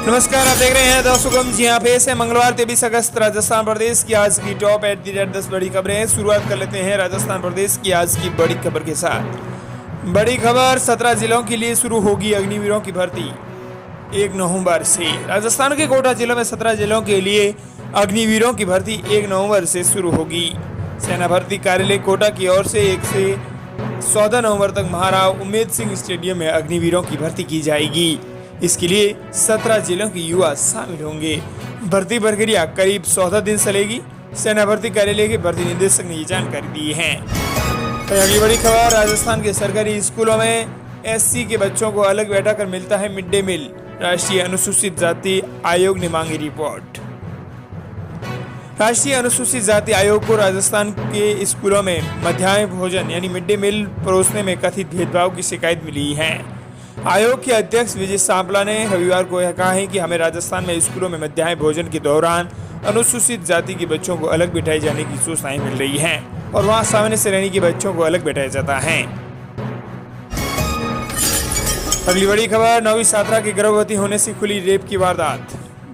नमस्कार, आप देख रहे हैं द सुगम। जी हाँ, पेश है मंगलवार 23 अगस्त राजस्थान प्रदेश की आज की टॉप एट द रेट 10 बड़ी खबरें। शुरुआत कर लेते हैं राजस्थान प्रदेश की आज की बड़ी खबर के साथ। बड़ी खबर, 17 जिलों के लिए शुरू होगी अग्निवीरों की भर्ती 1 नवंबर से। राजस्थान के कोटा जिलों में 17 जिलों के लिए अग्निवीरों की भर्ती 1 नवंबर से शुरू होगी। सेना भर्ती कार्यालय कोटा की ओर से 1 से 14 नवंबर तक महाराव उमेद सिंह स्टेडियम में अग्निवीरों की भर्ती की जाएगी। इसके लिए 17 जिलों के युवा शामिल होंगे। भर्ती प्रक्रिया करीब 14 दिन चलेगी। सेना भर्ती कार्यालय के भर्ती निदेशक ने ये जानकारी दी है। तो अगली बड़ी खबर, राजस्थान के सरकारी स्कूलों में एससी के बच्चों को अलग बैठाकर मिलता है मिड डे मील। राष्ट्रीय अनुसूचित जाति आयोग ने मांगी रिपोर्ट। राष्ट्रीय अनुसूचित जाति आयोग को राजस्थान के स्कूलों में मध्याह्न भोजन यानी मिड डे मील परोसने में कथित भेदभाव की शिकायत मिली है। आयोग के अध्यक्ष विजय सांपला ने रविवार को यह कहा है कि हमें राजस्थान में स्कूलों में मध्याह्न भोजन के दौरान अनुसूचित जाति के बच्चों को अलग बिठाए जाने की सूचनाएं मिल रही हैं और वहां सामान्य श्रेणी के बच्चों को अलग बिठाया जाता है। अगली बड़ी खबर, 9वीं छात्रा की गर्भवती होने से खुली रेप की वारदात।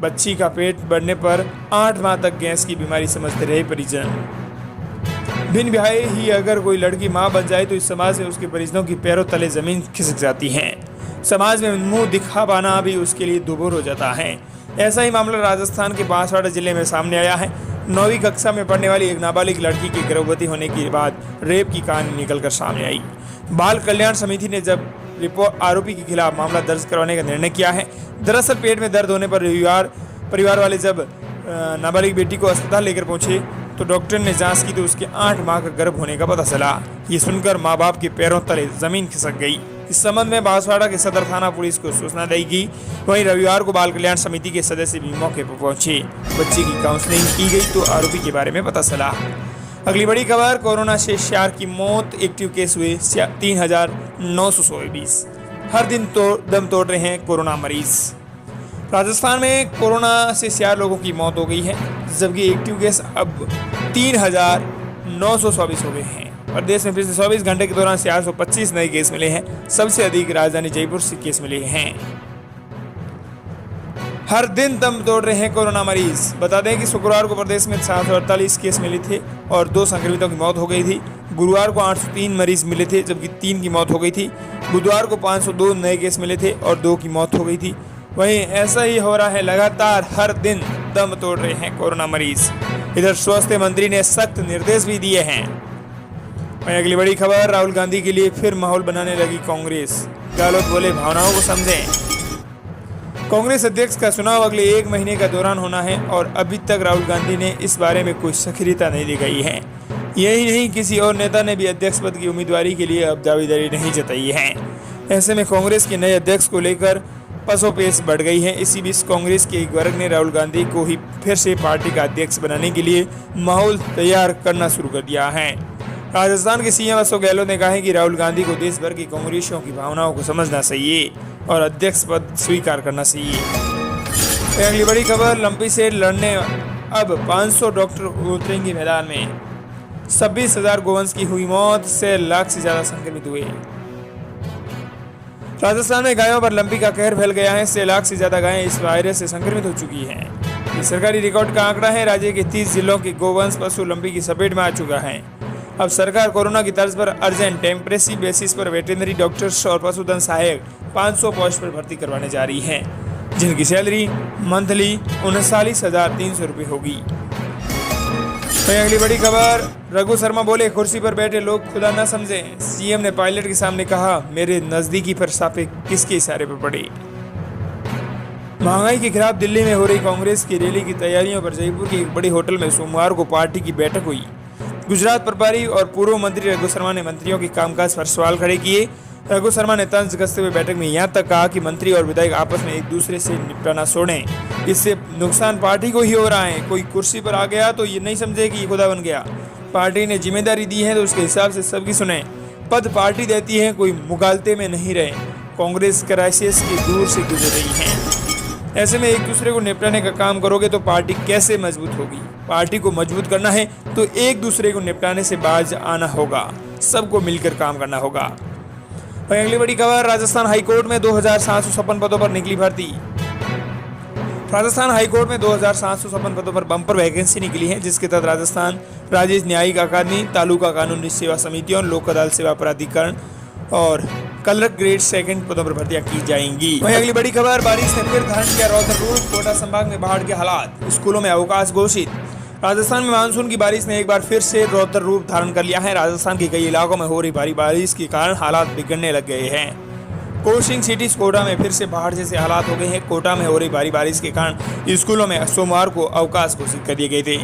बच्ची का पेट बढ़ने पर 8 माह तक गैस की बीमारी समझते रहे परिजन। बिन ब्याहे ही अगर कोई लड़की मां बन जाए तो इस समाज में उसके परिजनों की पैरों तले जमीन खिसक जाती है। समाज में मुंह दिखा पाना भी उसके लिए दुभर हो जाता है। ऐसा ही मामला राजस्थान के बांसवाड़ा जिले में सामने आया है। 9वीं कक्षा में पढ़ने वाली एक नाबालिग लड़की की गर्भवती होने के बाद रेप की कहानी निकलकर सामने आई। बाल कल्याण समिति ने जब रिपोर्ट आरोपी के खिलाफ मामला दर्ज करवाने का निर्णय किया है। दरअसल पेट में दर्द होने पर रविवार परिवार वाले जब नाबालिग बेटी को अस्पताल लेकर पहुंचे तो डॉक्टर ने जांच की तो उसके 8 माह का गर्भ होने का पता चला। ये सुनकर माँ बाप के पैरों तले जमीन खिसक गई। इस संबंध में बांसवाड़ा के सदर थाना पुलिस को सूचना दी गई। वहीं रविवार को बाल कल्याण समिति के सदस्य भी मौके पर पहुंचे। बच्ची की काउंसलिंग की गई तो आरोपी के बारे में पता चला। अगली बड़ी खबर, कोरोना से 4 की मौत, एक्टिव केस हुए 3,924। हर दिन दम तोड़ रहे हैं कोरोना मरीज। राजस्थान में कोरोना से 4 लोगों की मौत हो गई है, जबकि एक्टिव केस अब 3,924 हो गए हैं। प्रदेश में पिछले 24 घंटे के दौरान 425 नए केस मिले हैं। सबसे अधिक राजधानी जयपुर से केस मिले हैं। हर दिन दम तोड़ रहे हैं कोरोना मरीज। बता दें कि शुक्रवार को प्रदेश में 748 केस मिले थे और 2 संक्रमितों की मौत हो गई थी। गुरुवार को 803 मरीज मिले थे, जबकि 3 की मौत हो गई थी। बुधवार को 502 नए केस मिले थे और 2 की मौत हो गई थी। वहीं ऐसा ही हो रहा है, लगातार हर दिन दम तोड़ रहे हैं कोरोना मरीज। इधर स्वास्थ्य मंत्री ने सख्त निर्देश भी दिए हैं। वहीं अगली बड़ी खबर, राहुल गांधी के लिए फिर माहौल बनाने लगी कांग्रेस। गहलोत बोले, भावनाओं को समझें। कांग्रेस अध्यक्ष का चुनाव अगले 1 महीने का दौरान होना है और अभी तक राहुल गांधी ने इस बारे में कोई सक्रियता नहीं दिखाई है। यही नहीं, किसी और नेता ने भी अध्यक्ष पद की उम्मीदवारी के लिए अब दावेदारी नहीं जताई है। ऐसे में कांग्रेस के नए अध्यक्ष को लेकर पसोपेश बढ़ गई है। इसी बीच कांग्रेस के एक वर्ग ने राहुल गांधी को ही फिर से पार्टी का अध्यक्ष बनाने के लिए माहौल तैयार करना शुरू कर दिया है। राजस्थान के सीएम अशोक गहलोत ने कहा है कि राहुल गांधी को देश भर की कांग्रेसियों की भावनाओं को समझना चाहिए और अध्यक्ष पद स्वीकार करना चाहिए। अगली बड़ी खबर, लंपी से लड़ने अब 500 डॉक्टर उतरेंगे मैदान में। 26,000 गोवंश की हुई मौत, 6 लाख से ज्यादा संक्रमित हुए। राजस्थान में गायों पर लंपी का कहर फैल गया है। 6 लाख से ज्यादा गायें इस वायरस से संक्रमित हो चुकी हैं। ये सरकारी रिकॉर्ड का आंकड़ा है। राज्य के 30 जिलों के गोवंश पशु लंपी की चपेट में आ चुका है। अब सरकार कोरोना की तर्ज पर अर्जेंट टेम्परेरी बेसिस पर वेटरनरी डॉक्टर्स और पशुधन सहायक 500 पोस्ट पर भर्ती करवाने जा रही है, जिनकी सैलरी मंथली 39,300 रुपये होगी। अगली बड़ी खबर, रघु शर्मा बोले, कुर्सी पर बैठे लोग खुदा न समझें। सीएम ने पायलट के सामने कहा, मेरे नजदीकी पर साफे किसके इशारे पर पड़े। महंगाई के खिलाफ दिल्ली में हो रही कांग्रेस की रैली की तैयारियों पर जयपुर के एक बड़े होटल में सोमवार को पार्टी की बैठक हुई। गुजरात प्रभारी और पूर्व मंत्री रघु शर्मा ने मंत्रियों के कामकाज पर सवाल खड़े किए। रघु शर्मा ने तंज कसते हुए बैठक में यहाँ तक कहा कि मंत्री और विधायक आपस में एक दूसरे से निपटाना छोड़ें। इससे नुकसान पार्टी को ही हो रहा है। कोई कुर्सी पर आ गया तो ये नहीं समझे कि ये खुदा बन गया। पार्टी ने जिम्मेदारी दी है तो उसके हिसाब से सबकी सुने। पद पार्टी देती है, कोई मुगालते में नहीं रहे। कांग्रेस क्राइसिस की दूर से गुजर रही है। ऐसे में एक दूसरे को निपटाने का काम करोगे तो पार्टी कैसे मजबूत होगी। पार्टी को मजबूत करना है तो एक दूसरे को निपटाने से बाज आना होगा, सबको मिलकर काम करना होगा। अगली बड़ी खबर, राजस्थान हाईकोर्ट में 2,756 पदों पर निकली भर्ती। राजस्थान हाईकोर्ट में 2756 पदों पर बम्पर वैकेंसी निकली है, जिसके तहत राजस्थान राज्य न्यायिक अकादमी, तालुका कानूनी सेवा समितियों, लोक अदालत सेवा प्राधिकरण और क्लर्क ग्रेड 2 पदों पर भर्तियां की जाएंगी। वहीं अगली बड़ी खबर, बारिश ने फिर धारण किया रौद्र रूप, कोटा संभाग में बाढ़ के हालात, स्कूलों में अवकाश घोषित। राजस्थान में मानसून की बारिश ने एक बार फिर से रौद्र रूप धारण कर लिया है। राजस्थान के कई इलाकों में हो रही भारी बारिश के कारण हालात बिगड़ने लग गए हैं। कोचिंग सिटी कोटा में फिर से बाढ़ जैसे हालात हो गए हैं। कोटा में हो रही भारी बारिश के कारण स्कूलों में सोमवार को अवकाश घोषित कर दिए गए थे।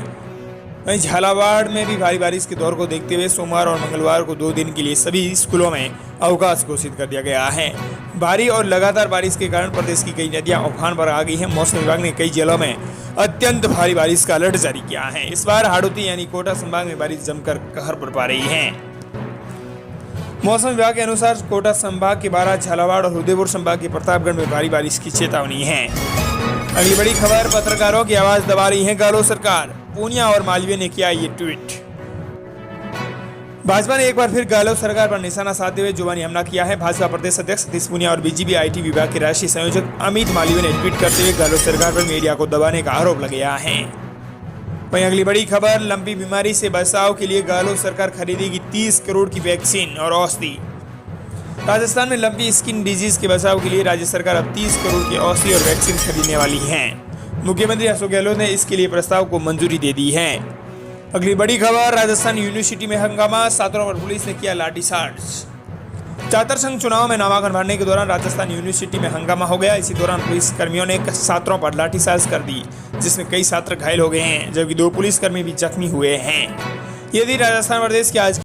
वहीं झालावाड़ में भी भारी बारिश के दौर को देखते हुए सोमवार और मंगलवार को 2 दिन के लिए सभी स्कूलों में अवकाश घोषित कर दिया गया है। भारी और लगातार बारिश के कारण प्रदेश की कई नदियां उफान पर आ गई हैं। मौसम विभाग ने कई जिलों में अत्यंत भारी बारिश का अलर्ट जारी किया है। इस बार हाड़ौती यानी कोटा संभाग में बारिश जमकर कहर बरपा रही है। मौसम विभाग के अनुसार कोटा संभाग के 12, झालावाड़ और उदयपुर संभाग के प्रतापगढ़ में भारी बारिश की चेतावनी है। अगली बड़ी खबर, पत्रकारों की आवाज दबा रही है गहलोत सरकार, पूनिया और मालवीय ने किया ये ट्वीट। भाजपा ने एक बार फिर गहलोत सरकार पर निशाना साधते हुए जुबानी हमला किया है। भाजपा प्रदेश अध्यक्ष सतीश पूनिया और बीजेपी IT विभाग के राष्ट्रीय संयोजक अमित मालवीय ने ट्वीट करते हुए गहलोत सरकार पर मीडिया को दबाने का आरोप लगाया है। वहीं अगली बड़ी खबर, लंबी बीमारी से बचाव के लिए गहलोत सरकार खरीदेगी 30 करोड़ की वैक्सीन और औषधि। राजस्थान में लंबी स्किन डिजीज के बचाव के लिए राज्य सरकार अब 30 करोड़ की औषधि और वैक्सीन खरीदने वाली है। मुख्यमंत्री अशोक गहलोत ने इसके लिए प्रस्ताव को मंजूरी दे दी है। अगली बड़ी खबर, राजस्थान यूनिवर्सिटी में हंगामा, छात्रों पर पुलिस ने किया लाठीचार्ज। छात्र संघ चुनाव में नामांकन भरने के दौरान राजस्थान यूनिवर्सिटी में हंगामा हो गया। इसी दौरान पुलिस कर्मियों ने छात्रों पर लाठीचार्ज कर दी, जिसमें कई छात्र घायल हो गए हैं, जबकि 2 पुलिसकर्मी भी जख्मी हुए हैं। यदि राजस्थान प्रदेश की आज